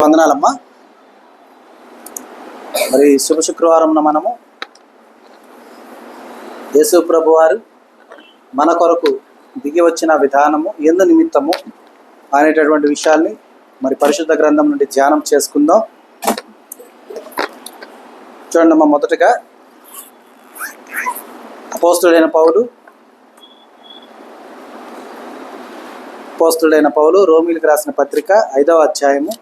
వందనాలమ్మా. మరి శుభ శుక్రవారం మనము యేసు ప్రభు వారు మన కొరకు దిగి వచ్చిన విధానము ఎందు నిమిత్తము అనేటటువంటి విషయాల్ని మరి పరిశుద్ధ గ్రంథం నుండి ధ్యానం చేసుకుందాం. చూడండి, మొదటగా అపోస్తుడైన పౌలు రోమీలకు రాసిన పత్రిక 5వ అధ్యాయము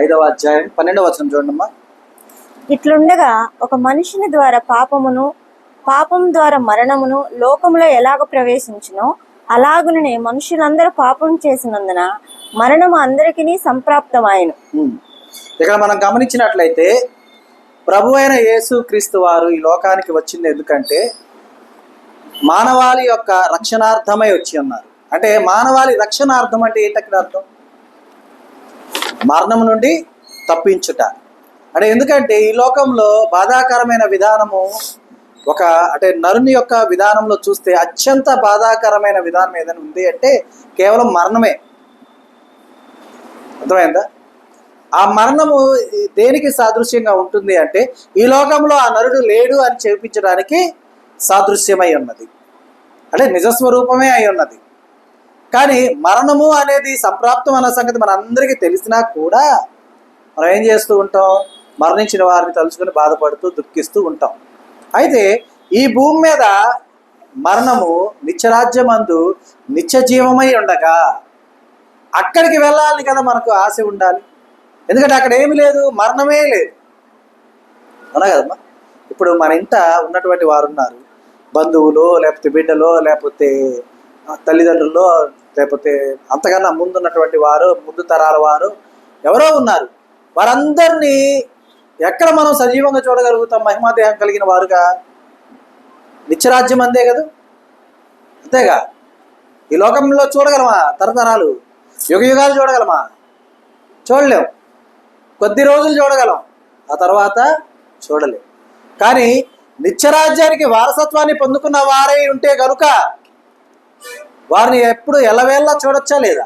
5వ అధ్యాయం 12వ వచనం చూడండమ్మా. ఇట్లుండగా ఒక మనిషిని ద్వారా పాపం ద్వారా మరణమును లోకములో ఎలాగ ప్రవేశించునో అలాగుననే మనుషులందరూ పాపం చేసినందున మరణము అందరికీ సంప్రాప్తమాయను. ఇక్కడ మనం గమనించినట్లయితే ప్రభు అయిన యేసు క్రీస్తు వారు ఈ లోకానికి వచ్చింది ఎందుకంటే మానవాళి యొక్క రక్షణార్థమై వచ్చి ఉన్నారు. అంటే మానవాళి రక్షణార్థం అంటే ఏంటక్కడ అర్థం? మరణం నుండి తప్పించుట. అంటే ఎందుకంటే ఈ లోకంలో బాధాకరమైన విధానము అంటే నరుని యొక్క విధానంలో చూస్తే అత్యంత బాధాకరమైన విధానం ఏదైనా ఉంది అంటే కేవలం మరణమే. అర్థమైందా? ఆ మరణము దేనికి సాదృశ్యంగా ఉంటుంది అంటే ఈ లోకంలో ఆ నరుడు లేడు అని చూపించడానికి సాదృశ్యమై ఉన్నది. అంటే నిజస్వరూపమే అయి ఉన్నది. కానీ మరణము అనేది సంప్రాప్తం అన్న సంగతి మనందరికీ తెలిసినా కూడా మనం ఏం చేస్తూ ఉంటాం? మరణించిన వారిని తలుచుకొని బాధపడుతూ దుఃఖిస్తూ ఉంటాం. అయితే ఈ భూమి మీద మరణము నిత్యరాజ్యమందు నిత్య జీవమై ఉండగా అక్కడికి వెళ్ళాలని కదా మనకు ఆశ ఉండాలి. ఎందుకంటే అక్కడ ఏమి లేదు, మరణమే లేదు. అవునా కదమ్మా? ఇప్పుడు మన ఇంట ఉన్నటువంటి వారు ఉన్నారు, బంధువులు లేకపోతే బిడ్డలో లేకపోతే తల్లిదండ్రుల్లో లేకపోతే అంతకన్నా ముందున్నటువంటి వారు, ముందు తరాల వారు ఎవరో ఉన్నారు. వారందరినీ ఎక్కడ మనం సజీవంగా చూడగలుగుతాం? మహిమాదేహం కలిగిన వారుగా నిత్యరాజ్యం అందే కదా. అంతేగా ఈ లోకంలో చూడగలమా? తరతరాలు యుగాలు చూడగలమా? చూడలేం. కొద్ది రోజులు చూడగలం, ఆ తర్వాత చూడలేం. కానీ నిత్యరాజ్యానికి వారసత్వాన్ని పొందుకున్న వారై ఉంటే కనుక వారిని ఎప్పుడు ఎల్లవేళ్ళ చూడొచ్చా లేదా?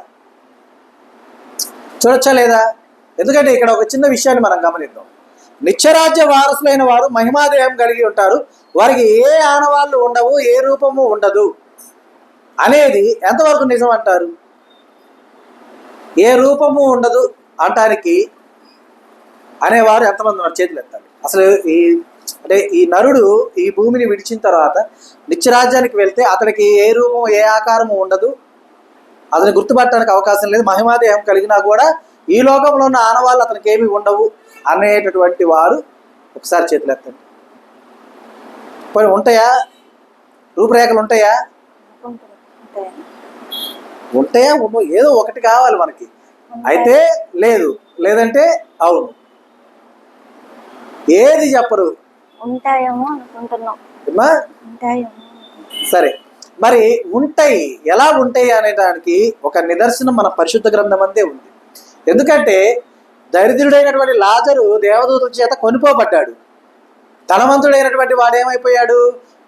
ఎందుకంటే ఇక్కడ ఒక చిన్న విషయాన్ని మనం గమనిద్దాం. నిత్యరాజ్య వారసులైన వారు మహిమాదేహం కలిగి ఉంటారు. వారికి ఏ ఆనవాళ్ళు ఉండవు, ఏ రూపము ఉండదు అనేది ఎంతవరకు నిజం అంటారు? ఏ రూపము ఉండదు అంటానికి అనేవారు ఎంతమంది ఉన్నారు? చేతులు ఎత్తాలి. అసలు ఈ నరుడు ఈ భూమిని విడిచిన తర్వాత నిత్యరాజ్యానికి వెళ్తే అతనికి ఏ రూపం ఏ ఆకారము ఉండదు, అతని గుర్తుపట్టడానికి అవకాశం లేదు. మహిమాదేహం కలిగినా కూడా ఈ లోకంలో ఉన్న ఆనవాళ్ళు అతనికి ఏమి ఉండవు అనేటటువంటి వారు ఒకసారి చేతులు ఎత్తండి. పోయి ఉంటాయా? రూపురేఖలు ఉంటాయా? ఏదో ఒకటి కావాలి మనకి. అయితే లేదంటే అవును. ఏది చెప్పరు. సరే, మరి ఉంటాయి, ఎలా ఉంటాయి అనేదానికి ఒక నిదర్శనం మన పరిశుద్ధ గ్రంథం అందే ఉంది. ఎందుకంటే దరిద్రుడైనటువంటి లాజరు దేవదూతుల చేత కొనిపోబడ్డాడు. ధనవంతుడైనటువంటి వాడు ఏమైపోయాడు?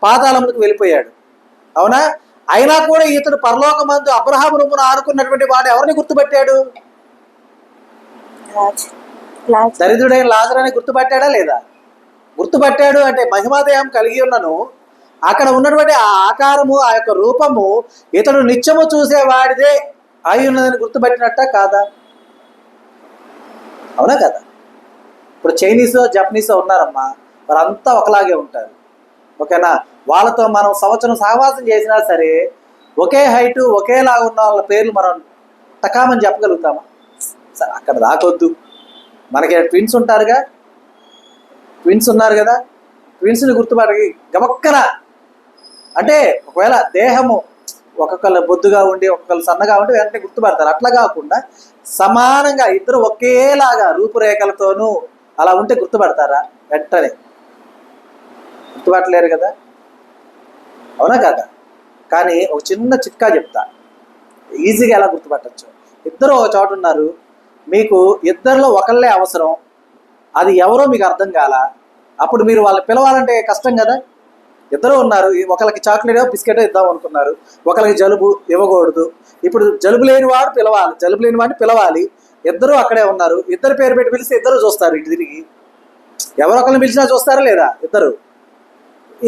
పాతాళములకు వెళ్ళిపోయాడు. అవునా? అయినా కూడా ఇతడు పరలోకమందు అబ్రహాము రొమ్మున ఆనుకున్నటువంటి వాడు ఎవరిని గుర్తుపట్టాడు? దరిద్రుడైన లాజరుని గుర్తుపట్టాడా లేదా? గుర్తుపట్టాడు. అంటే మహిమాదేహం కలిగి ఉన్నను అక్కడ ఉన్నటువంటి ఆ ఆకారము, ఆ యొక్క రూపము ఇతడు నిత్యము చూసేవాడిదే అయి ఉన్నదని గుర్తుపట్టినట్ట కాదా? అవునా కదా? ఇప్పుడు చైనీసో జపనీసో ఉన్నారమ్మా, వారంతా ఒకలాగే ఉంటారు. ఓకేనా? వాళ్ళతో మనం సంవత్సరం సహవాసం చేసినా సరే ఒకే హైటు ఒకేలాగా ఉన్న వాళ్ళ పేర్లు మనం టకామని చెప్పగలుగుతామా? సరే, అక్కడ దాకొద్దు. మనకి ట్విన్స్ ఉన్నారు కదా, ట్విన్స్ని గుర్తుపట్టి గమక్కన అంటే ఒకవేళ దేహము ఒక్కొక్కరు బొద్దుగా ఉండి ఒక్కొక్కరు సన్నగా ఉండి వెంటనే గుర్తుపడతారు. అట్లా కాకుండా సమానంగా ఇద్దరు ఒకేలాగా రూపురేఖలతోనూ అలా ఉంటే గుర్తుపడతారా? వెంటనే గుర్తుపట్టలేరు కదా. అవునా కాక? కానీ ఒక చిన్న చిట్కా చెప్తా. ఈజీగా ఎలా గుర్తుపట్టచ్చు? ఇద్దరు ఒక చోట ఉన్నారు, మీకు ఇద్దరిలో ఒకళ్ళే అవసరం, అది ఎవరో మీకు అర్థం కాల, అప్పుడు మీరు వాళ్ళని పిలవాలంటే కష్టం కదా. ఇద్దరు ఉన్నారు, ఒకరికి చాక్లెటో బిస్కెటో ఇద్దాం అనుకున్నారు, ఒకరికి జలుబు ఇవ్వకూడదు. ఇప్పుడు జలుబు లేని వాడు పిలవాలి, జలుబు లేని వాడిని పిలవాలి. ఇద్దరు అక్కడే ఉన్నారు, ఇద్దరు పేరు పెట్టి పిలిస్తే ఇద్దరు చూస్తారు ఇటు తిరిగి. ఎవరొకరిని పిలిచినా చూస్తారా లేదా? ఇద్దరు.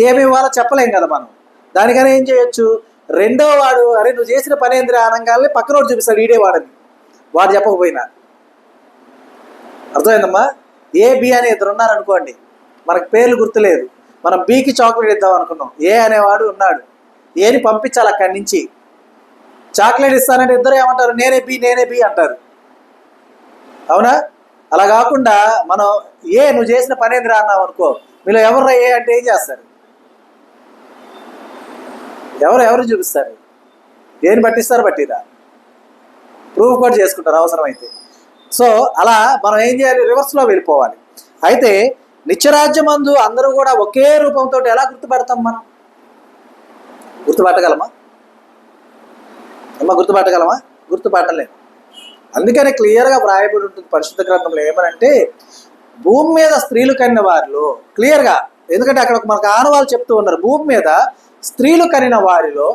ఏమి ఇవ్వాలో చెప్పలేం కదా మనం. దానికని ఏం చేయొచ్చు, రెండో వాడు అరే నువ్వు చేసిన పని ఏందిరా అనగానే పక్కన వాడు చూపిస్తాడు ఈడే వాడని, వాడు చెప్పకపోయినా. అర్థమైందమ్మా? ఏ బి అని ఇద్దరు ఉన్నారనుకోండి, మనకు పేర్లు గుర్తులేదు, మనం బికి చాక్లెట్ ఇద్దాం అనుకున్నాం, ఏ అనేవాడు ఉన్నాడు, ఏని పంపించాలి అక్కడి నుంచి. చాక్లెట్ ఇస్తానంటే ఇద్దరు ఏమంటారు, నేనే బి అంటారు. అవునా? అలా కాకుండా మనం ఏ నువ్వు చేసిన పని ఏందిరా అన్నావు అనుకో, మీలో ఎవర్రా ఏ అంటే ఏం చేస్తారు? ఎవరు చూపిస్తారు? ఏని పట్టిస్తారు? పట్టిరా? ప్రూఫ్ కూడా చేసుకుంటారు అవసరమైతే. సో అలా మనం ఏం చేయాలి, రివర్స్లో వెళ్ళిపోవాలి. అయితే నిత్యరాజ్యమందు అందరూ కూడా ఒకే రూపంతో ఎలా గుర్తుపడతాం మనం? గుర్తుపట్టగలమా? గుర్తుపట్టగలమా? గుర్తుపట్టలేము. అందుకనే క్లియర్గా వ్రాయబడి ఉంటుంది పరిశుద్ధ గ్రంథంలో. ఏమనంటే భూమి మీద స్త్రీలు కనిన వారిలో క్లియర్గా, ఎందుకంటే అక్కడ మనకు ఆనవాళ్ళు చెప్తూ ఉన్నారు, భూమి మీద స్త్రీలు కనిన వారిలో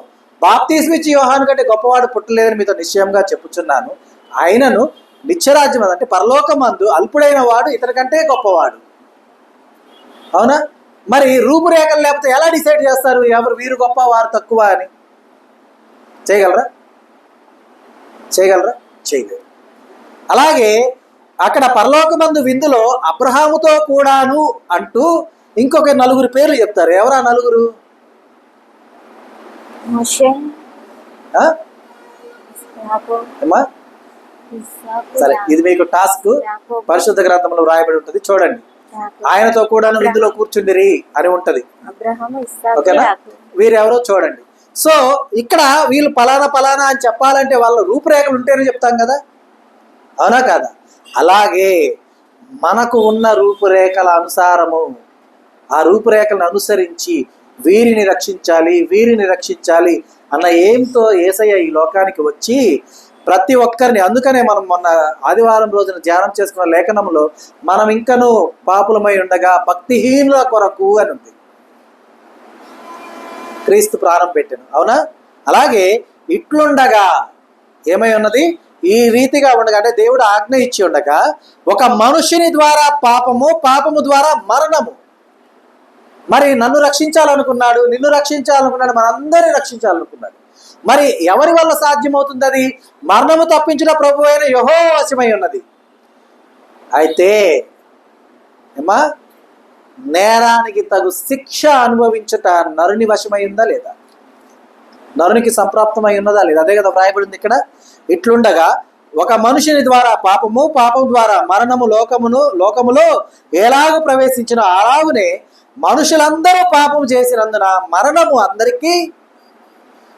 బాప్తిస్మిచ్చి యోహాను కంటే గొప్పవాడు పుట్టలేదని మీతో నిశ్చయంగా చెప్పుచున్నాను. ఆయనను నిత్యరాజ్యం అంటే పరలోకమందు అల్పుడైన వాడు ఇతని కంటే గొప్పవాడు. అవునా? మరి రూపురేఖలు లేకపోతే ఎలా డిసైడ్ చేస్తారు ఎవరు వీరు గొప్ప వారు తక్కువ అని? చేయగలరా? చేయలేరు. అలాగే అక్కడ పరలోకమందు విందులో అబ్రహాముతో కూడాను అంటూ ఇంకొక నలుగురు పేర్లు చెప్తారు. ఎవరా నలుగురు? సరే, ఇది మీకు టాస్క్, పరిశుద్ధ గ్రంథంలో రాయబడి ఉంటుంది, చూడండి. ఆయనతో కూడా విందులో కూర్చుండిరి అని ఉంటది. ఓకేనా? వీరెవరో చూడండి. సో ఇక్కడ వీళ్ళు పలానా అని చెప్పాలంటే వాళ్ళ రూపురేఖలు ఉంటేనే చెప్తాం కదా, అవునా కాదా? అలాగే మనకు ఉన్న రూపురేఖల అనుసారము, ఆ రూపురేఖలను అనుసరించి వీరిని రక్షించాలి అన్న ఏంతో యేసయ్య ఈ లోకానికి వచ్చి ప్రతి ఒక్కరిని, అందుకనే మనం మొన్న ఆదివారం రోజున ధ్యానం చేసుకున్న లేఖనంలో మనం ఇంకనూ పాపులమై ఉండగా భక్తిహీనుల కొరకు అని ఉంది, క్రీస్తు ప్రాణం పెట్టాను. అవునా? అలాగే ఇట్లుండగా ఏమై ఉన్నది, ఈ రీతిగా ఉండగా అంటే దేవుడు ఆజ్ఞ ఇచ్చి ఉండగా ఒక మనుషుని ద్వారా పాపము ద్వారా మరణము. మరి నన్ను రక్షించాలనుకున్నాడు, నిన్ను రక్షించాలనుకున్నాడు, మనందరినీ రక్షించాలనుకున్నాడు. మరి ఎవరి వల్ల సాధ్యమవుతుంది అది? మరణము తప్పించిన ప్రభు అయిన యెహోవా వశమై ఉన్నది. అయితే ఏమా, నేరానికి తగు శిక్ష అనుభవించుట నరుని వశమై ఉందా లేదా? నరునికి సంప్రాప్తమై ఉన్నదా లేదా? అదే కదా వ్రాయబడింది ఇక్కడ. ఇట్లుండగా ఒక మనుషుని ద్వారా పాపం ద్వారా మరణము లోకములో ఎలాగూ ప్రవేశించిన అలాగునే మనుషులందరూ పాపం చేసినందున మరణము అందరికీ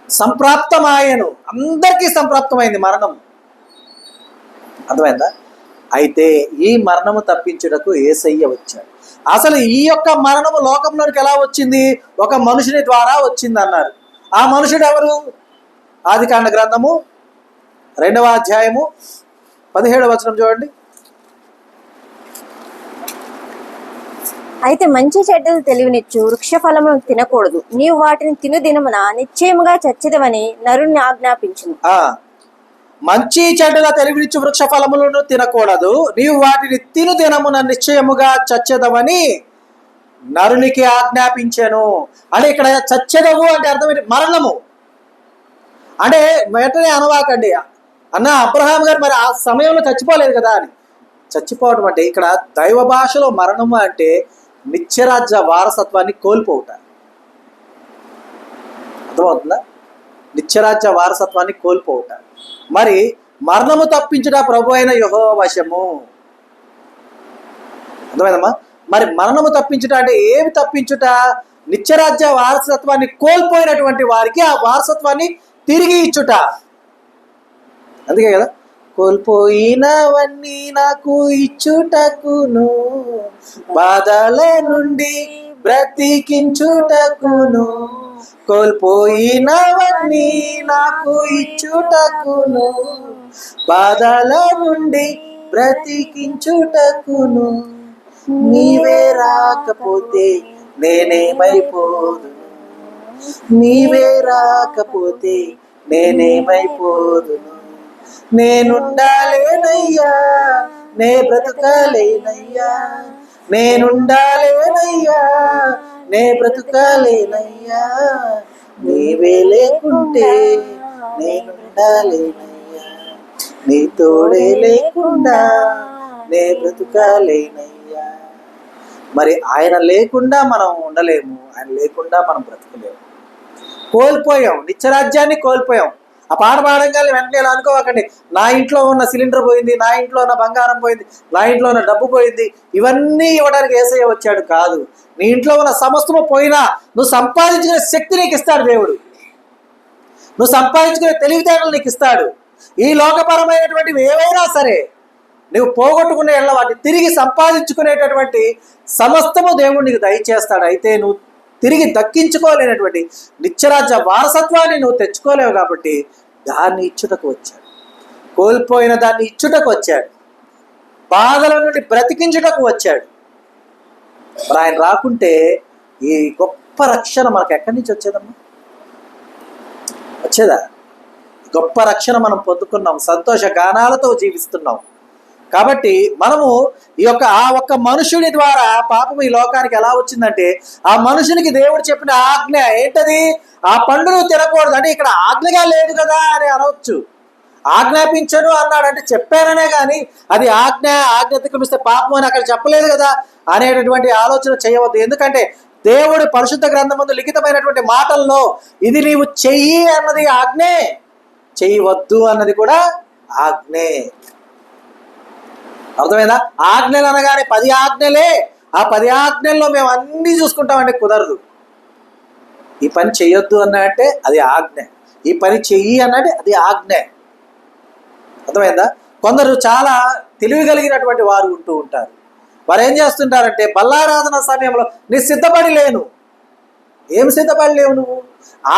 సంప్రాప్తమాయను. అందరికీ సంప్రాప్తమైంది మరణము. అర్థమైందా? అయితే ఈ మరణము తప్పించుటకు యేసయ్య వచ్చాడు. అసలు ఈ యొక్క మరణము లోకంలోనికి ఎలా వచ్చింది? ఒక మనుషుని ద్వారా వచ్చింది అన్నారు. ఆ మనుషుడు ఎవరు? ఆదికాండ గ్రంథము 2వ అధ్యాయము 17వ వచనం చూడండి. అయితే మంచి చెడ్డలు తెలివినిచ్చు వృక్ష ఫలములను తినకూడదు, నీవు వాటిని తిను దినమున నిశ్చయముగా చచ్చెదవని నరుణ్ణి ఆజ్ఞాపించును. మంచి చెడ్డల తెలివినిచ్చు వృక్ష ఫలములను తినకూడదు, నీవు వాటిని తిను దినమున నిశ్చయముగా చచ్చెదవని నరునికి ఆజ్ఞాపించాను. అంటే ఇక్కడ చచ్చెదవు అంటే అర్థం ఏంటి? మరణము. అంటే వెంటనే అనవాకండి, అన్న అబ్రహాం గారు మరి ఆ సమయంలో చచ్చిపోలేదు కదా అని. చచ్చిపోవటం అంటే ఇక్కడ దైవ భాషలో మరణము అంటే నిత్యరాజ్య వారసత్వాన్ని కోల్పోవుట. అర్థమవుతుందా? నిత్యరాజ్య వారసత్వాన్ని కోల్పోవుట. మరి మరణము తప్పించుట ప్రభు అయిన యెహోవా వశము. అర్థమైందమ్మా? మరి మరణము తప్పించుట అంటే ఏమి తప్పించుట? నిత్యరాజ్య వారసత్వాన్ని కోల్పోయినటువంటి వారికి ఆ వారసత్వాన్ని తిరిగి ఇచ్చుట. అందుకే కదా, కోల్పోయినవన్నీ నాకు ఇచ్చుటకును, బాధల నుండి బ్రతికించుటకును, కోల్పోయినవన్నీ నాకు ఇచ్చుటకును, బాధల నుండి బ్రతికించుటకును, నీవే రాకపోతే నేనేమైపోదును, నీవే రాకపోతే నేనేమైపోదును. నేనుండాలేనయ్యా, నే బ్రతుకాలేనయ్యా, నేనుండాలేనయ్యా, నే బ్రతుకాలేనయ్యా, నీవే లేకుంటే నేనుండాలేనయ్యా, నీ తోడే లేకుండా నే బ్రతుకాలేనయ్యా. మరి ఆయన లేకుండా మనం ఉండలేము, ఆయన లేకుండా మనం బ్రతకలేము. కోల్పోయాం, నిత్యరాజ్యాన్ని కోల్పోయాం. ఆ పాట పాడంగానే వెంటనే ఇలా అనుకోవకండి, నా ఇంట్లో ఉన్న సిలిండర్ పోయింది, నా ఇంట్లో ఉన్న బంగారం పోయింది, నా ఇంట్లో ఉన్న డబ్బు పోయింది, ఇవన్నీ ఇవ్వడానికి యేసయ్య వచ్చాడు కాదు. నీ ఇంట్లో ఉన్న సమస్తము పోయినా నువ్వు సంపాదించుకునే శక్తి నీకు ఇస్తాడు దేవుడు, నువ్వు సంపాదించుకునే తెలివితేటలు నీకు ఇస్తాడు. ఈ లోకపరమైనటువంటివి ఏవైనా సరే నువ్వు పోగొట్టుకునే వాటిని తిరిగి సంపాదించుకునేటటువంటి సమస్తము దేవుడు నీకు దయచేస్తాడు. అయితే నువ్వు తిరిగి దక్కించుకోలేనటువంటి నిత్యరాజ్య వారసత్వాన్ని నువ్వు తెచ్చుకోలేవు కాబట్టి దాన్ని ఇచ్చుటకు వచ్చాడు, కోల్పోయిన దాన్ని ఇచ్చుటకు వచ్చాడు, బాధల నుండి బ్రతికించుటకు వచ్చాడు. మరి ఆయన రాకుంటే ఈ గొప్ప రక్షణ మనకు ఎక్కడి నుంచి వచ్చేదమ్మా? వచ్చేదా? గొప్ప రక్షణ మనం పొందుకున్నాం, సంతోష గానాలతో జీవిస్తున్నాం. కాబట్టి మనము ఆ ఒక్క మనుషుడి ద్వారా పాపం ఈ లోకానికి ఎలా వచ్చిందంటే, ఆ మనుషునికి దేవుడు చెప్పిన ఆజ్ఞ ఏంటది? ఆ పండును తినకూడదు అంటే ఇక్కడ ఆజ్ఞగా లేదు కదా అని అనవచ్చు. ఆజ్ఞాపించను అన్నాడంటే చెప్పాననే కానీ అది ఆజ్ఞ అతిక్రమిస్తే పాపం అని అక్కడ చెప్పలేదు కదా అనేటటువంటి ఆలోచన చేయవద్దు. ఎందుకంటే దేవుడు పరిశుద్ధ గ్రంథమందు లిఖితమైనటువంటి మాటల్లో ఇది నీవు చెయ్యి అన్నది ఆజ్ఞే, చెయ్యవద్దు అన్నది కూడా ఆజ్ఞే. అర్థమైందా? ఆజ్ఞలు అనగానే 10 ఆజ్ఞలే, ఆ 10 ఆజ్ఞల్లో మేము అన్నీ చూసుకుంటామంటే కుదరదు. ఈ పని చెయ్యొద్దు అన్నా అంటే అది ఆజ్ఞ, ఈ పని చెయ్యి అన్నది అది ఆజ్ఞ. అర్థమైందా? కొందరు చాలా తెలివి కలిగినటువంటి వారు ఉంటూ ఉంటారు. వారు ఏం చేస్తుంటారంటే బల్లారాధన సమయంలో నీ సిద్ధపడి లేను. ఏం సిద్ధపడి లేవు నువ్వు?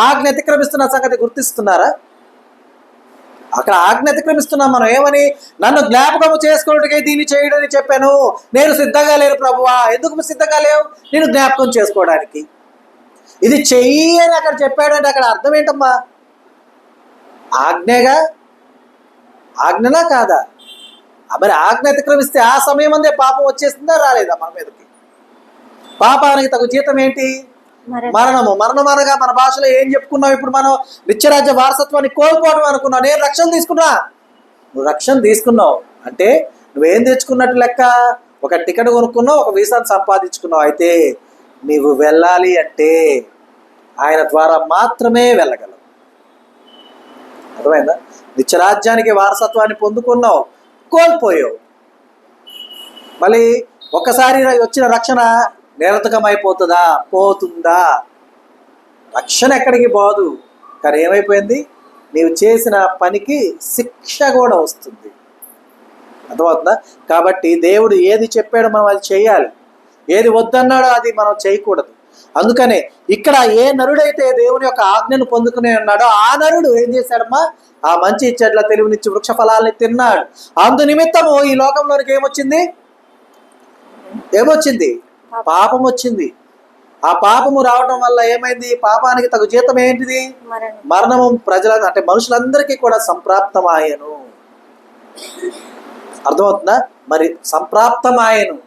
ఆజ్ఞ అతిక్రమిస్తున్న సంగతి గుర్తిస్తున్నారా? అక్కడ ఆజ్ఞ అతిక్రమిస్తున్నాం మనం. ఏమని? నన్ను జ్ఞాపకము చేసుకోవడానికి దీన్ని చేయడని చెప్పాను, నేను సిద్ధంగా లేను ప్రభువా. ఎందుకు సిద్ధంగా లేవు? నేను జ్ఞాపకం చేసుకోవడానికి. ఇది చెయ్యి అని అక్కడ చెప్పాడంటే అక్కడ అర్థం ఏంటమ్మా? ఆజ్ఞగా? ఆజ్ఞనా కాదా? మరి ఆజ్ఞ అతిక్రమిస్తే ఆ సమయం అందే పాపం వచ్చేస్తుందా రాలేదా మన మీదకి? పాపానికి తగు జీతం ఏంటి? మరణము. మరణం అనగా మన భాషలో ఏం చెప్పుకున్నావు ఇప్పుడు మనం? నిత్యరాజ్య వారసత్వాన్ని కోల్పోవడం అనుకున్నావు. నేను రక్షణ తీసుకున్నా. నువ్వు రక్షణ తీసుకున్నావు అంటే నువ్వేం తెచ్చుకున్నట్టు లెక్క? ఒక టికెట్ కొనుక్కున్నావు, ఒక వీసాను సంపాదించుకున్నావు. అయితే నీవు వెళ్ళాలి అంటే ఆయన ద్వారా మాత్రమే వెళ్ళగలవు. అర్థమైందా? నిత్యరాజ్యానికి వారసత్వాన్ని పొందుకున్నావు, కోల్పోయావు. మళ్ళీ ఒక్కసారి వచ్చిన రక్షణ నిరర్థకమైపోతుందా? పోతుందా? రక్షణ ఎక్కడికి పోదు. కానీ ఏమైపోయింది? నీవు చేసిన పనికి శిక్ష కూడా వస్తుంది. అర్థమవుతుందా? కాబట్టి దేవుడు ఏది చెప్పాడో మనం అది చేయాలి, ఏది వద్దన్నాడో అది మనం చేయకూడదు. అందుకనే ఇక్కడ ఏ నరుడైతే దేవుని యొక్క ఆజ్ఞను పొందుకునే ఉన్నాడో ఆ నరుడు ఏం చేశాడమ్మా? ఆ మంచి చెడ్ల తెలివినిచ్చి వృక్ష ఫలాల్ని తిన్నాడు. అందు నిమిత్తము ఈ లోకంలోనికి ఏమొచ్చింది? పాపం వచ్చింది. ఆ పాపము రావడం వల్ల ఏమైంది? పాపానికి తగు జీతం ఏంటిది? మరణము. అంటే మనుషులందరికీ కూడా సంప్రాప్తమాయను. అర్థమవుతుందా? మరి సంప్రాప్తమాయను.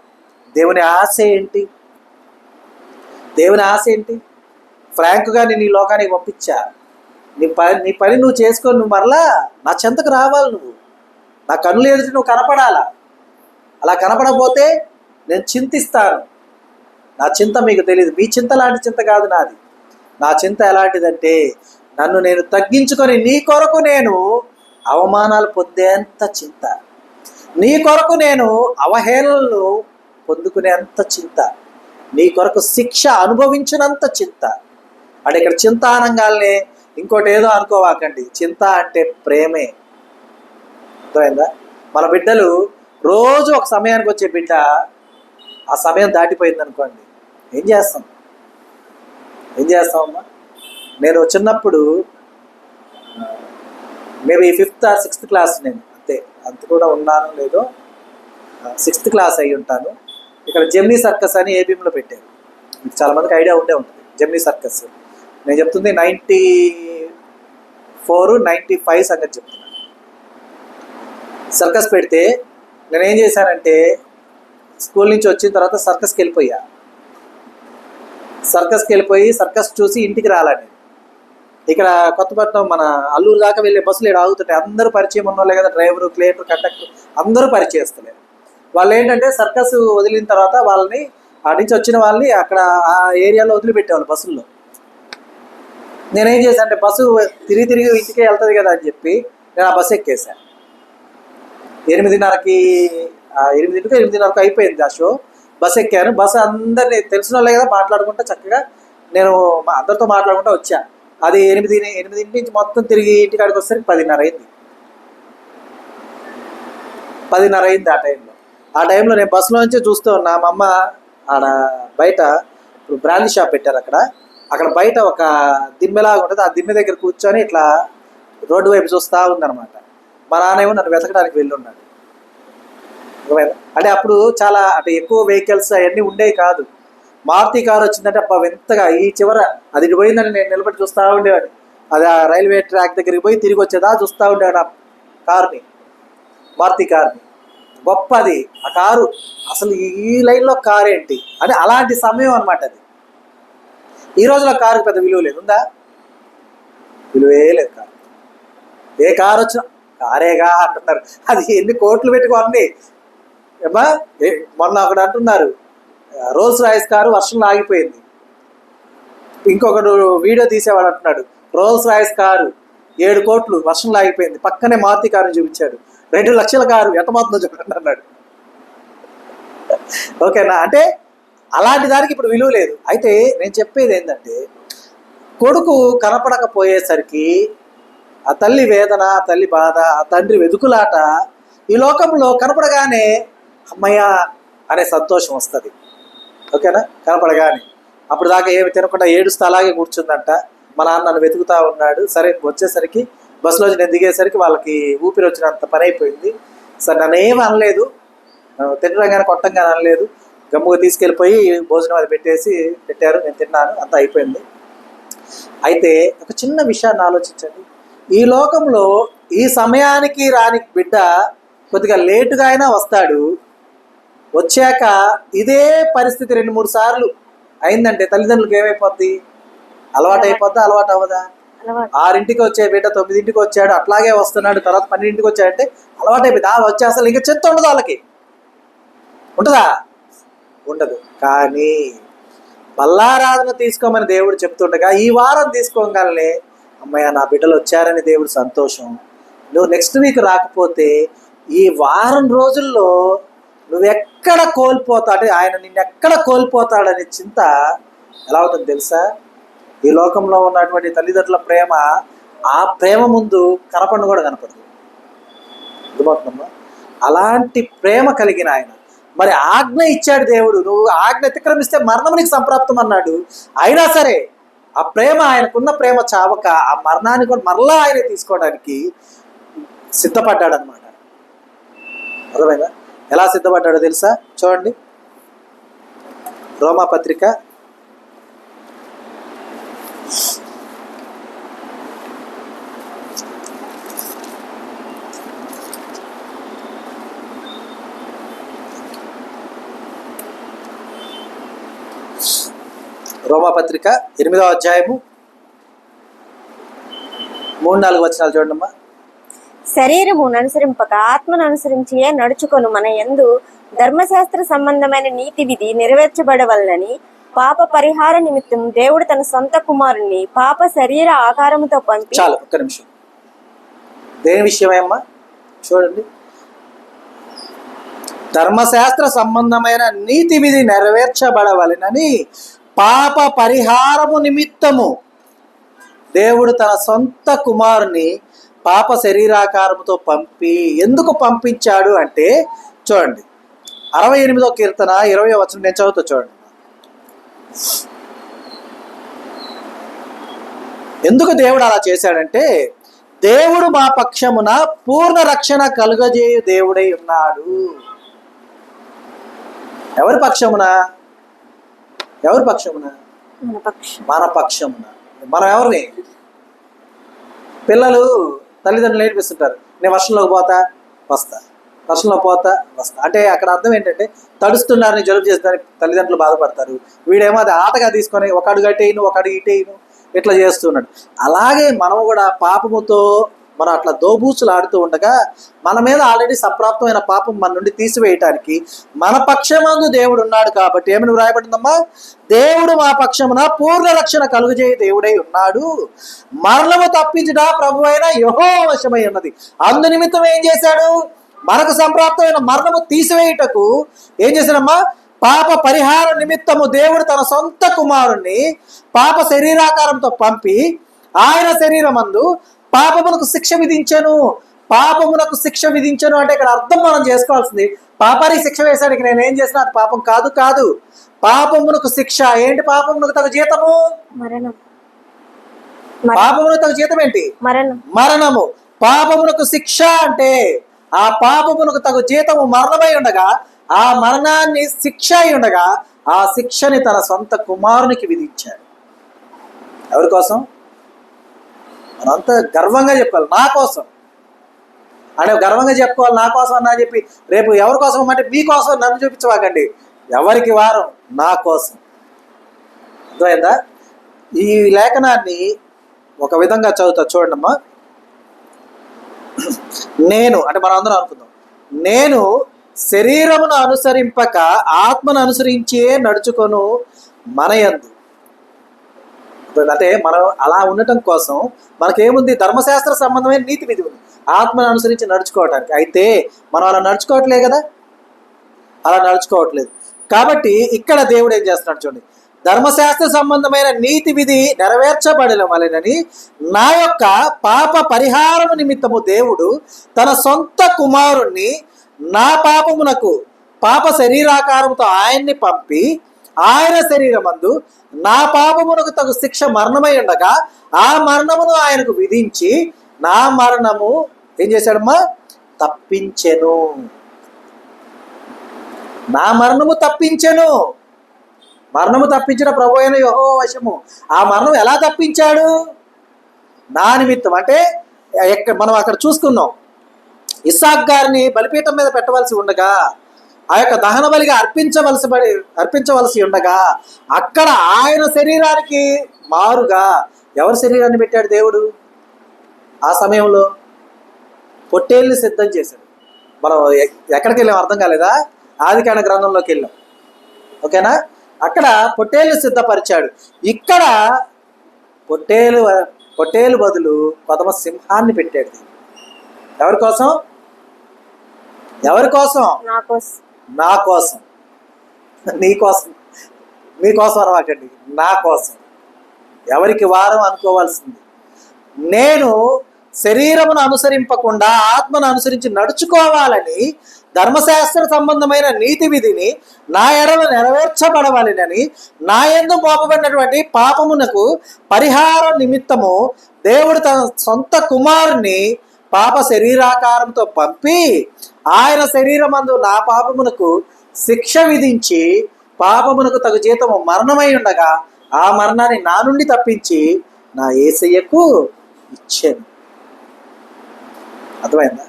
దేవుని ఆశ ఏంటి? దేవుని ఆశ ఏంటి? ఫ్రాంక్గా నేను ఈ లోకానికి పంపించా, నీ పని నువ్వు చేసుకొని నువ్వు మరలా నా చెంతకు రావాలి. నువ్వు నా కన్నులు ఎదుటి నువ్వు కనపడాలా. అలా కనపడకపోతే నేను చింతిస్తాను. నా చింత మీకు తెలియదు. మీ చింత లాంటి చింత కాదు నాది. నా చింత ఎలాంటిదంటే నన్ను నేను తగ్గించుకొని నీ కొరకు నేను అవమానాలు పొందేంత చింత, నీ కొరకు నేను అవహేళనలు పొందుకునేంత చింత, నీ కొరకు శిక్ష అనుభవించినంత చింత. అంటే ఇక్కడ చింత అనగానే ఇంకోటి ఏదో అనుకోవాకండి. చింత అంటే ప్రేమే. అర్థమైందా? మన బిడ్డలు రోజు ఒక సమయానికి వచ్చే బిడ్డ ఆ సమయం దాటిపోయింది అనుకోండి, ఏం చేస్తామమ్మా? నేను చిన్నప్పుడు maybe 5th or 6th class, నేను అంతే, అంత కూడా ఉన్నాను లేదో 6th క్లాస్ అయి ఉంటాను. ఇక్కడ జెమినీ సర్కస్ అని ఏబిఎంలో పెట్టారు. మీకు చాలామందికి ఐడియా ఉండే ఉంటుంది జెమినీ సర్కస్. నేను చెప్తుంది 94, 95 సంగతి చెప్తున్నాను. సర్కస్ పెడితే నేనేం చేశానంటే స్కూల్ నుంచి వచ్చిన తర్వాత సర్కస్కి వెళ్ళిపోయి సర్కస్ చూసి ఇంటికి రాలని. ఇక్కడ కొత్తపట్నం మన అల్లూరు దాకా వెళ్ళే బస్సులు ఇక్కడ ఆగుతుంటాయి. అందరూ పరిచయం ఉన్నోళ్ళే కదా, డ్రైవరు, క్లీనర్, కండక్టర్ అందరూ పరిచయస్తులే. వాళ్ళు ఏంటంటే సర్కస్ వదిలిన తర్వాత వాళ్ళని అటు నుంచి వచ్చిన వాళ్ళని అక్కడ ఆ ఏరియాలో వదిలిపెట్టేవాళ్ళు బస్సుల్లో. నేనేం చేశాను అంటే బస్సు తిరిగి ఇంటికే వెళ్తుంది కదా అని చెప్పి నేను ఆ బస్సు ఎక్కేసాను. 8:30కి 8:30 అయిపోయింది ఆ షో. బస్సు ఎక్కాను. బస్సు అందరినీ తెలిసిన వాళ్ళే కదా, మాట్లాడుకుంటా చక్కగా నేను అందరితో మాట్లాడుకుంటూ వచ్చా. అది 8 నుంచి మొత్తం తిరిగి ఇంటికాడికి వచ్చేసరికి 10:30 అయింది. 10:30 అయింది ఆ టైంలో నేను బస్సులో నుంచే చూస్తూ ఉన్నా. మా అమ్మ ఆడ బయట ఇప్పుడు బ్రాందీ షాప్ పెట్టారు. అక్కడ బయట ఒక దిమ్మెలాగా ఉంటుంది. ఆ దిమ్మె దగ్గర కూర్చొని ఇట్లా రోడ్డు వైపు చూస్తూ ఉందన్నమాట. మా నాన్నేమో నన్ను వెతకడానికి వెళ్ళి ఉన్నాడు. అంటే అప్పుడు చాలా అంటే ఎక్కువ వెహికల్స్ అవన్నీ ఉండేవి కాదు. మారుతి కారు వచ్చిందంటే అబ్బా వింతగా ఈ చివర అది ఇటు పోయిందని నేను నిలబడి చూస్తూ ఉండేవాడిని. అది ఆ రైల్వే ట్రాక్ దగ్గరికి పోయి తిరిగి వచ్చేదా చూస్తూ ఉండేవాడు ఆ కారుని, మారుతి కారుని. గొప్పది ఆ కారు. అసలు ఈ లైన్లో కారు ఏంటి అని అలాంటి సమయం అనమాట అది. ఈ రోజులో కారుకి పెద్ద విలువ లేదు. ఉందా? విలువే లేదు కారు. ఏ కారు వచ్చినా కారేగా అంటున్నారు. అది ఎన్ని కోట్లు పెట్టుకోండి. ఏమా మొన్న అక్కడ అంటున్నారు రోల్స్ రాయిస్ కారు వర్షంలో ఆగిపోయింది. ఇంకొకడు వీడియో తీసేవాడు అంటున్నాడు రోల్స్ రాయిస్ కారు 7 కోట్లు వర్షంలో ఆగిపోయింది. పక్కనే మారుతి కారుని చూపించాడు, 2 లక్షల కారు ఎట్టమవుతుందో చూడండి అన్నాడు. ఓకేనా? అంటే అలాంటి దానికి ఇప్పుడు విలువ లేదు. అయితే నేను చెప్పేది ఏంటంటే కొడుకు కనపడకపోయేసరికి ఆ తల్లి వేదన, ఆ తల్లి బాధ, ఆ తండ్రి వెతుకులాట ఈ లోకంలో కనపడగానే అమ్మయ్య అనే సంతోషం వస్తుంది. ఓకేనా? కనపడగానే అప్పుడు దాకా ఏమి తినకుండా ఏడుస్తూ అలాగే కూర్చుందంట. మా నాన్న నన్ను వెతుకుతూ ఉన్నాడు. సరే వచ్చేసరికి బస్సులో నేను దిగేసరికి వాళ్ళకి ఊపిరి వచ్చినంత పని అయిపోయింది. సరే నన్ను ఏమి అనలేదు, తినడం కానీ కొట్టడం కానీ అనలేదు. గమ్ముగా తీసుకెళ్ళిపోయి భోజనం అది పెట్టారు, నేను తిన్నాను, అంతా అయిపోయింది. అయితే ఒక చిన్న విషయాన్ని ఆలోచించండి. ఈ లోకంలో ఈ సమయానికి రాని బిడ్డ కొద్దిగా లేటుగా అయినా వస్తాడు. వచ్చాక ఇదే పరిస్థితి 2-3 సార్లు అయిందంటే తల్లిదండ్రులకు ఏమైపోద్ది? అలవాటు అయిపోద్దా? అలవాటు అవ్వదా? 6ంటికి వచ్చే బిడ్డ 9ంటికి వచ్చాడు, అట్లాగే వస్తున్నాడు, తర్వాత 12ంటికి వచ్చాడంటే అలవాటు అయిపోయింది. వచ్చే అసలు ఇంకా చెత్త ఉండదు వాళ్ళకి. ఉంటుందా? ఉండదు. కానీ బల్లారాధన తీసుకోమని దేవుడు చెప్తుండగా ఈ వారం తీసుకోగలనే అమ్మయ్య నా బిడ్డలు వచ్చారని దేవుడు సంతోషం. నువ్వు నెక్స్ట్ వీక్ రాకపోతే ఈ వారం రోజుల్లో నువ్వెక్కడ కోల్పోతావు అంటే ఆయన నిన్నెక్కడ కోల్పోతాడనే చింత ఎలా అవుతుంది తెలుసా? ఈ లోకంలో ఉన్నటువంటి తల్లిదండ్రుల ప్రేమ ఆ ప్రేమ ముందు కనపడను కూడా కనపడదు. అర్థమవుతుందమ్మా? అలాంటి ప్రేమ కలిగిన ఆయన మరి ఆజ్ఞ ఇచ్చాడు దేవుడు. నువ్వు ఆజ్ఞ అతిక్రమిస్తే మరణం నీకు సంప్రాప్తం అన్నాడు. అయినా సరే ఆ ప్రేమ, ఆయనకున్న ప్రేమ చావక ఆ మరణాన్ని కూడా మరలా ఆయన తీసుకోవడానికి సిద్ధపడ్డాడు అనమాట. అర్థమైందా? ఎలా సిద్ధపడ్డాడో తెలుసా? చూడండి, రోమా పత్రిక 8వ అధ్యాయము 3-4 వచనాలు చూడండమ్మా. శరీరమును అనుసరింపక ఆత్మను అనుసరించి నడుచుకొను మన యందు ధర్మశాస్త్ర సంబంధమైన నీతి విధి నెరవేర్చబడవలనని పాప పరిహార నిమిత్తం దేవుడు తన సొంత కుమారుని పాప శరీర ఆకారముతో పంపి. చాలు, ఒక్క నిమిషం. దేని విషయమేమ్మా? చూడండి, ధర్మశాస్త్ర సంబంధమైన నీతి విధి నెరవేర్చబడవలనని పాప పరిహారము నిమిత్తము దేవుడు తన సొంత కుమారుని పాప శరీరాకారముతో పంపి. ఎందుకు పంపించాడు అంటే చూడండి, 68వ కీర్తన 20వ వచనం నేను చదువుతా చూడండి. ఎందుకు దేవుడు అలా చేశాడంటే, దేవుడు మా పక్షమున పూర్ణ రక్షణ కలుగజేయు దేవుడై ఉన్నాడు. ఎవరి పక్షమున? ఎవరి పక్షమున? మన పక్షమున. మనం ఎవరిని? పిల్లలు తల్లిదండ్రులు నేర్పిస్తుంటారు, నేను వర్షంలోకి పోతా వస్తా, వర్షంలో పోతా వస్తా అంటే అక్కడ అర్థం ఏంటంటే తడుస్తున్నారని, జలుబు చేస్తారని తల్లిదండ్రులు బాధపడతారు. వీడేమో అది ఆటగా తీసుకొని ఒక అడుగు అటేయను ఒక అడుగు ఇటేయను ఇట్లా చేస్తున్నాడు. అలాగే మనం కూడా పాపముతో మనం అట్లా దోబూచులు ఆడుతూ ఉండగా మన మీద ఆల్రెడీ సంప్రాప్తమైన పాపం మన నుండి తీసివేయటానికి మన పక్షమందు దేవుడు ఉన్నాడు. కాబట్టి ఏమని వ్రాయబడిందమ్మా? దేవుడు మా పక్షమున పూర్ణ రక్షణ కలుగజేయ దేవుడై ఉన్నాడు, మరణము తప్పించుట ప్రభు అయిన యెహోవా వశమై ఉన్నది. అందు నిమిత్తం ఏం చేశాడు? మనకు సంప్రాప్తమైన మరణము తీసివేయుటకు ఏం చేశాడమ్మా? పాప పరిహార నిమిత్తము దేవుడు తన సొంత కుమారుణ్ణి పాప శరీరాకారంతో పంపి ఆయన శరీరమందు పాపమునకు శిక్ష విధించను. పాపమునకు శిక్ష విధించను అంటే ఇక్కడ అర్థం మనం చేసుకోవాల్సింది, పాపానికి శిక్ష వేశాడు, ఇక నేను ఏం చేసినా అది పాపం కాదు. కాదు, పాపమునకు శిక్ష ఏంటి? పాపమునకు తగు జీతము మరణం. పాపమునకు తగు జీతం ఏంటి? మరణము. పాపమునకు శిక్ష అంటే ఆ పాపమునకు తగు జీతము మరణమై ఉండగా, ఆ మరణాన్ని శిక్ష అయి ఉండగా ఆ శిక్షని తన సొంత కుమారునికి విధించాడు. ఎవరి కోసం? మనంతా గర్వంగా చెప్పుకోవాలి, నా కోసం అంటే గర్వంగా చెప్పుకోవాలి, నా కోసం అన్నా చెప్పి రేపు ఎవరి కోసం అంటే మీకోసం నన్ను చూపించవాకండి, ఎవరికి వారం నా కోసం. అర్థమైందా? ఈ లేఖనాన్ని ఒక విధంగా చదువుతా చూడండమ్మా. నేను అంటే మనం అందరం అనుకుందాం, నేను శరీరమును అనుసరింపక ఆత్మను అనుసరించే నడుచుకొను మనయందు. అంటే మనం అలా ఉండటం కోసం మనకేముంది? ధర్మశాస్త్ర సంబంధమైన నీతి విధి ఉంది, ఆత్మను అనుసరించి నడుచుకోవటానికి. అయితే మనం అలా నడుచుకోవట్లే కదా, అలా నడుచుకోవట్లేదు. కాబట్టి ఇక్కడ దేవుడు ఏం చేస్తున్నాడు చూడండి, ధర్మశాస్త్ర సంబంధమైన నీతి విధి నెరవేర్చబడిన వలెనని నా యొక్క పాప పరిహారం నిమిత్తము దేవుడు తన సొంత కుమారుణ్ణి నా పాపమునకు పాప శరీరాకారముతో ఆయన్ని పంపి ఆయన శరీరమందు నా పాపమునకు తగు శిక్ష మరణమై ఉండగా ఆ మరణమును ఆయనకు విధించి నా మరణము ఏం చేశాడమ్మా? తప్పించెను. నా మరణము తప్పించెను. మరణము తప్పించిన ప్రభు అయిన యెహోవా వశము. ఆ మరణం ఎలా తప్పించాడు? నా నిమిత్తం. అంటే మనం అక్కడ చూసుకున్నాం, ఇస్సాక్ గారిని బలిపీఠం మీద పెట్టవలసి ఉండగా, ఆ యొక్క దహన బలిగా అర్పించవలసి ఉండగా అక్కడ ఆయన శరీరానికి మారుగా ఎవరి శరీరాన్ని పెట్టాడు దేవుడు? ఆ సమయంలో పొట్టేళ్ళని సిద్ధం చేశాడు. మనం ఎక్కడికి వెళ్ళాం అర్థం కాలేదా? ఆదికాండ గ్రంథంలోకి వెళ్ళాం, ఓకేనా? అక్కడ పొట్టేళ్ళు సిద్ధపరిచాడు. ఇక్కడ పొట్టేలు బదులు కొదమ సింహాన్ని పెట్టాడు. ఎవరి కోసం? ఎవరి కోసం? నా కోసం. నీ కోసం, మీకోసం అనమాకండి, నా కోసం. ఎవరికి వారం అనుకోవాల్సింది. నేను శరీరమును అనుసరింపకుండా ఆత్మను అనుసరించి నడుచుకోవాలని ధర్మశాస్త్ర సంబంధమైన నీతి విధిని నా ఎడల నెరవేర్చబడవాలని నా యందు మోపబడినటువంటి పాపమునకు పరిహారం నిమిత్తము దేవుడు తన సొంత కుమారుని పాప శరీరాకారంతో పంపి ఆయన శరీరమందు నా పాపమునకు శిక్ష విధించి పాపమునకు తగు జీతము మరణమై ఉండగా ఆ మరణాన్ని నా నుండి తప్పించి నా యేసయ్యకు ఇచ్చాను. అర్థమైందా?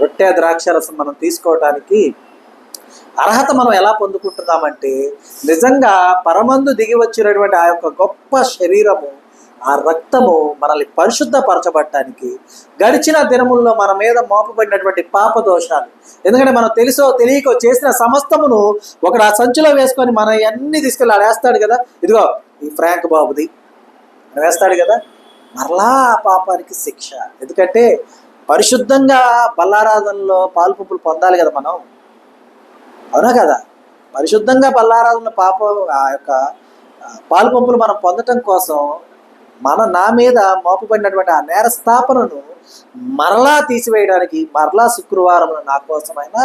రొట్టె ద్రాక్షరసం మనం తీసుకోవటానికి అర్హత మనం ఎలా పొందుకుంటున్నామంటే, నిజంగా పరమందు దిగి వచ్చినటువంటి ఆ యొక్క గొప్ప శరీరము, ఆ రక్తము మనల్ని పరిశుద్ధపరచబడటానికి గడిచిన దినముల్లో మన మీద మోపబడినటువంటి పాప దోషాలు, ఎందుకంటే మనం తెలుసో తెలియకో చేసిన సమస్తమును ఒకడు ఆ సంచిలో వేసుకొని మన అన్ని తీసుకెళ్ళి ఆడేస్తాడు కదా. ఇదిగో ఈ ఫ్రాంక్ బాబుది వేస్తాడు కదా, మరలా ఆ పాపానికి శిక్ష. ఎందుకంటే పరిశుద్ధంగా బల్లారాధనలో పాలుపంపులు పొందాలి కదా మనం, అవునా కదా? పరిశుద్ధంగా బల్లారాధనలో ఆ యొక్క పాలుపంపులు మనం పొందటం కోసం నా మీద మోపబడినటువంటి ఆ నేర స్థాపనను మరలా తీసివేయడానికి మరలా శుక్రవారం నా కోసమైనా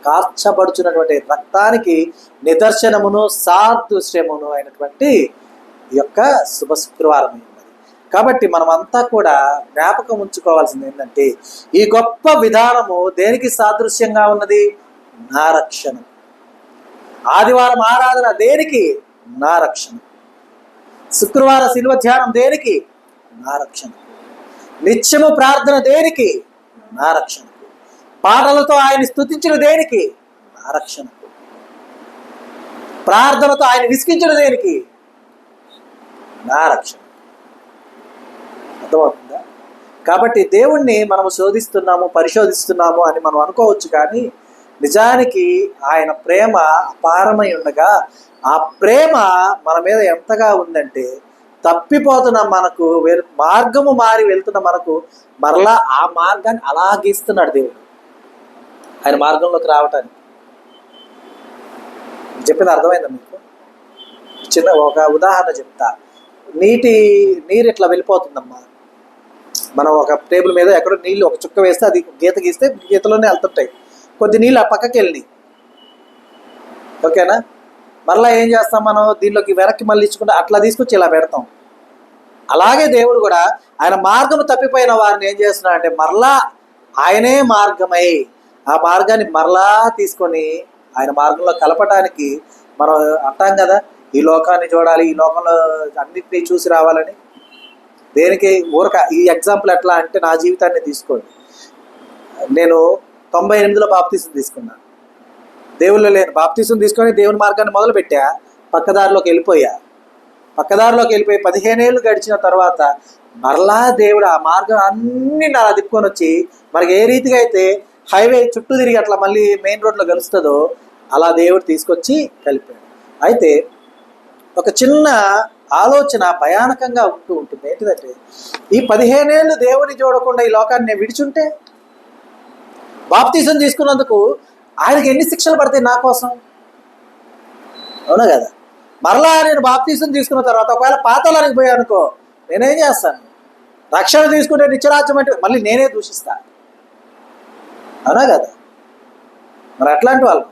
కార్చబడుచున్నటువంటి రక్తానికి నిదర్శనమును సాదృశ్యమును అయినటువంటి ఈ యొక్క శుభ శుక్రవారం ఉన్నది. కాబట్టి మనమంతా కూడా జ్ఞాపకం ఉంచుకోవాల్సింది ఏంటంటే ఈ గొప్ప విధానము దేనికి సాదృశ్యంగా ఉన్నది? నా రక్షణ. ఆదివారం ఆరాధన దేనికి? నా రక్షణ. శుక్రవార శిలువ ధ్యానం దేనికి? నా రక్షణ. నిత్యము ప్రార్థన దేనికి? నా రక్షణకు. పాటలతో ఆయన స్తుతించిన దేనికి? నా రక్షణకు. ప్రార్థనతో ఆయన విసిగించిన దేనికి? నా రక్షణ. అర్థమవుతుందా? కాబట్టి దేవుణ్ణి మనం శోధిస్తున్నాము, పరిశోధిస్తున్నాము అని మనం అనుకోవచ్చు, కానీ నిజానికి ఆయన ప్రేమ అపారమై ఉండగా ఆ ప్రేమ మన మీద ఎంతగా ఉందంటే తప్పిపోతున్న మనకు మార్గము మారి వెళ్తున్న మనకు మరలా ఆ మార్గాన్ని అలా గీస్తున్నాడు దేవుడు ఆయన మార్గంలోకి రావటానికి. చెప్పింది అర్థమైందా మీకు? చిన్న ఒక ఉదాహరణ చెప్తా. నీరు ఇట్లా వెళ్ళిపోతుందమ్మా. మనం ఒక టేబుల్ మీద ఎక్కడో నీళ్ళు ఒక చుక్క వేస్తే అది గీత గీస్తే గీతలోనే వెళ్తుంటాయి. కొద్ది నీళ్ళు ఆ పక్కకి వెళ్ళి, ఓకేనా? మరలా ఏం చేస్తాం మనం? దీనిలోకి వెనక్కి మళ్ళీ ఇచ్చుకుంటే అట్లా తీసుకొచ్చి ఇలా పెడతాం. అలాగే దేవుడు కూడా ఆయన మార్గము తప్పిపోయిన వారిని ఏం చేస్తున్నాడు అంటే మరలా ఆయనే మార్గమై ఆ మార్గాన్ని మరలా తీసుకొని ఆయన మార్గంలో కలపటానికి మనం అంటాం కదా, ఈ లోకాన్ని చూడాలి, ఈ లోకంలో అన్నింటినీ చూసి రావాలని. దేనికి? ఊరక ఈ ఎగ్జాంపుల్ ఎట్లా అంటే నా జీవితాన్ని తీసుకోండి. నేను 98లో బాప్తీసం తీసుకున్నాను. దేవుళ్ళు లేను. బాప్తీసం తీసుకొని దేవుని మార్గాన్ని మొదలుపెట్టా, పక్కదారిలోకి వెళ్ళిపోయి 15 ఏళ్ళు గడిచిన తర్వాత మరలా దేవుడు ఆ మార్గం అన్ని నా తిప్పుకొని వచ్చి మనకి ఏ రీతిగా అయితే హైవే చుట్టూ తిరిగి అట్లా మళ్ళీ మెయిన్ రోడ్లో కలుస్తుందో అలా దేవుడు తీసుకొచ్చి కలిపాడు. అయితే ఒక చిన్న ఆలోచన భయానకంగా ఉంటుంది. ఏంటిదంటే ఈ 15 ఏళ్ళు దేవుని చూడకుండా ఈ లోకాన్ని నేను విడిచుంటే, బాప్తీసం తీసుకున్నందుకు ఆయనకి ఎన్ని శిక్షలు పడతాయి నా కోసం? అవునా కదా? మరలా నేను బాప్తీసం తీసుకున్న తర్వాత ఒకవేళ పాతాళానికి పోయా అనుకో, నేనేం చేస్తాను? రక్షణ తీసుకుంటే నిత్యరాజ్యం అంటే మళ్ళీ నేనే దూషిస్తా. అవునా కదా? మరి అట్లాంటి వాళ్ళు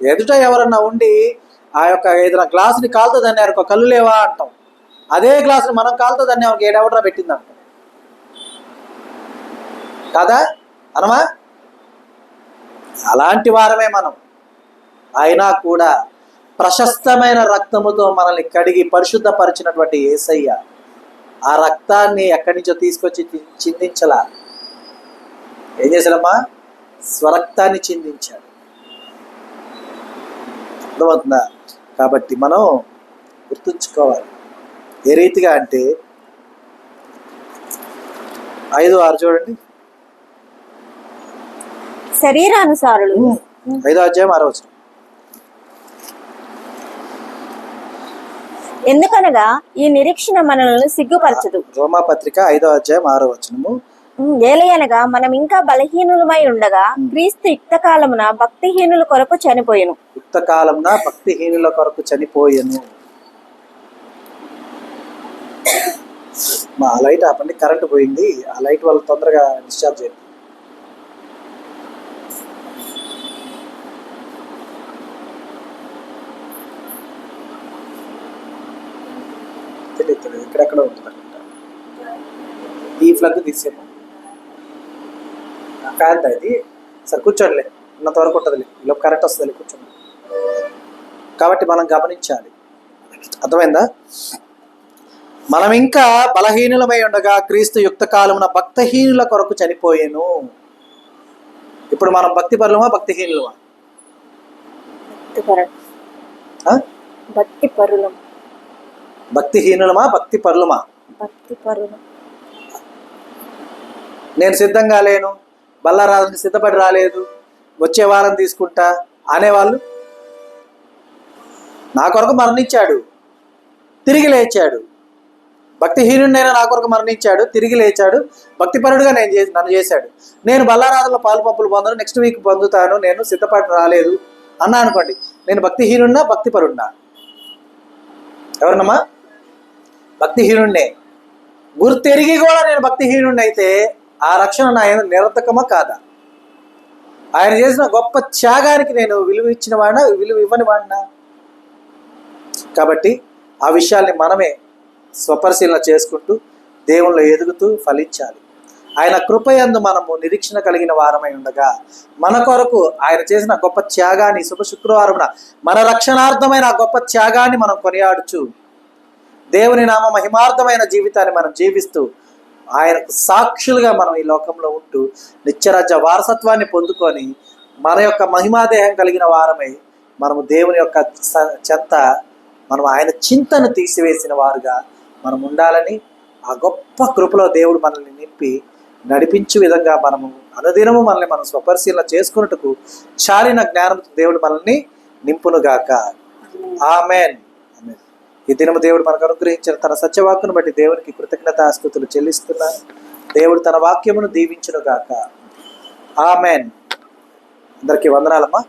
ఎదుట ఎవరన్నా ఉండి ఆ యొక్క ఏదైనా గ్లాసుని కాలుతుంది అన్నారు, కళ్ళు లేవా అంటాం. అదే గ్లాసుని మనం కాలుతుంది అనే ఒక ఏడవడరా పెట్టిందంటాం కదా, అనమా? అలాంటి వారమే మనం. అయినా కూడా ప్రశస్తమైన రక్తముతో మనల్ని కడిగి పరిశుద్ధపరిచినటువంటి యేసయ్య ఆ రక్తాన్ని ఎక్కడి నుంచో తీసుకొచ్చి చిందించలా. ఏం చేశాడమ్మా? స్వరక్తాన్ని చిందించాడు. అర్థమవుతుందా? కాబట్టి మనం గుర్తుంచుకోవాలి. ఏ రీతిగా అంటే 5:6 చూడండి. శరీరానుసారులు 5వ అధ్యాయం 6వ వచనం. ఎందుకనగా ఈ నిరీక్షణ మనల్ని సిగ్గుపరచదు. రోమాపత్రిక 5వ అధ్యాయం 6వ వచనము. ఏలయనగా మనం ఇంకా బలహీనులమై ఉండగా క్రీస్తు యుక్తకాలమున భక్తిహీనుల కొరకు చనిపోయెను. యుక్తకాలమున భక్తిహీనుల కొరకు చనిపోయెను. మా లైట్ ఆపండి, కరెంటు పోయింది. ఆ లైట్ వాళ్ళు తొందరగా డిశ్చార్జ్ చేయండి. ఇక్కడెక్కడ ఉంటుంది అనుకుంటా. ఈ ఫ్లగ్ తీసేమో ఫ్యాన్ ఇది. సరే కూర్చోండిలే, ఉన్నంత వరకు ఉంటుందిలే, ఇలా కరెంట్ వస్తుంది, కూర్చోండి. కాబట్టి మనం గమనించాలి. అర్థమైందా? మనం ఇంకా బలహీనులమై ఉండగా క్రీస్తు యుక్త కాలమున భక్తిహీనుల కొరకు చనిపోయేను. ఇప్పుడు మనం భక్తి పరులమా భక్తిహీనులమా? భక్తిహీనులమా భక్తి పరులమా? నేను సిద్ధంగా లేను, బల్లారాజుని సిద్ధపడి రాలేదు, వచ్చే వారం తీసుకుంటా అనేవాళ్ళు. నా కొరకు మరణించాడు, తిరిగి లేచాడు. భక్తిహీనుడైనా నా కొరకు మరణించాడు, తిరిగి లేచాడు, భక్తిపరుడుగా నన్ను చేశాడు. నేను బల్లారాధనలో పాలు పంపులు పొందను, నెక్స్ట్ వీక్ పొందుతాను, నేను సిద్ధపడి రాలేదు అన్నా అనుకోండి, నేను భక్తిహీనుడినా భక్తిపరుడినా? ఎవరినమ్మా? భక్తిహీనుడినే. గుర్తెరిగి కూడా నేను భక్తిహీనుడిని అయితే ఆ రక్షణ నా నిరర్థకమా కాదా? ఆయన చేసిన గొప్ప త్యాగానికి నేను విలువ ఇచ్చిన వాడినా, విలువ ఇవ్వని వాడినా? కాబట్టి ఆ విషయాల్ని మనమే స్వపరిశీలన చేసుకుంటూ దేవుళ్ళు ఎదుగుతూ ఫలించాలి. ఆయన కృపయందు మనము నిరీక్షణ కలిగిన వారమై ఉండగా మన కొరకు ఆయన చేసిన గొప్ప త్యాగాన్ని, శుభ శుక్రవారమున మన రక్షణార్థమైన ఆ గొప్ప త్యాగాన్ని మనం కొనియాడుచు దేవుని నామ మహిమార్థమైన జీవితాన్ని మనం జీవిస్తూ ఆయనకు సాక్షులుగా మనం ఈ లోకంలో ఉంటూ నిత్యరాజ్య వారసత్వాన్ని పొందుకొని మన యొక్క మహిమాదేహం కలిగిన వారమై మనము దేవుని యొక్క చెంత మనం ఆయన చింతను తీసివేసిన వారుగా మనం ఉండాలని ఆ గొప్ప కృపలో దేవుడు మనల్ని నింపి నడిపించే విధంగా మనము అనుదినము మనల్ని మనం స్వపరిశీలన చేసుకున్నట్టుకు చాలిన జ్ఞానంతో దేవుడు మనల్ని నింపునుగాక. ఆమెన్. ఆమెన్. ఈ దినము దేవుడు మనకు అనుగ్రహించిన తన సత్యవాక్కును బట్టి దేవునికి కృతజ్ఞతాస్తుతులు చెల్లిస్తున్నాను. దేవుడు తన వాక్యమును దీవించునుగాక. ఆమెన్. అందరికీ వందనాలమ్మా.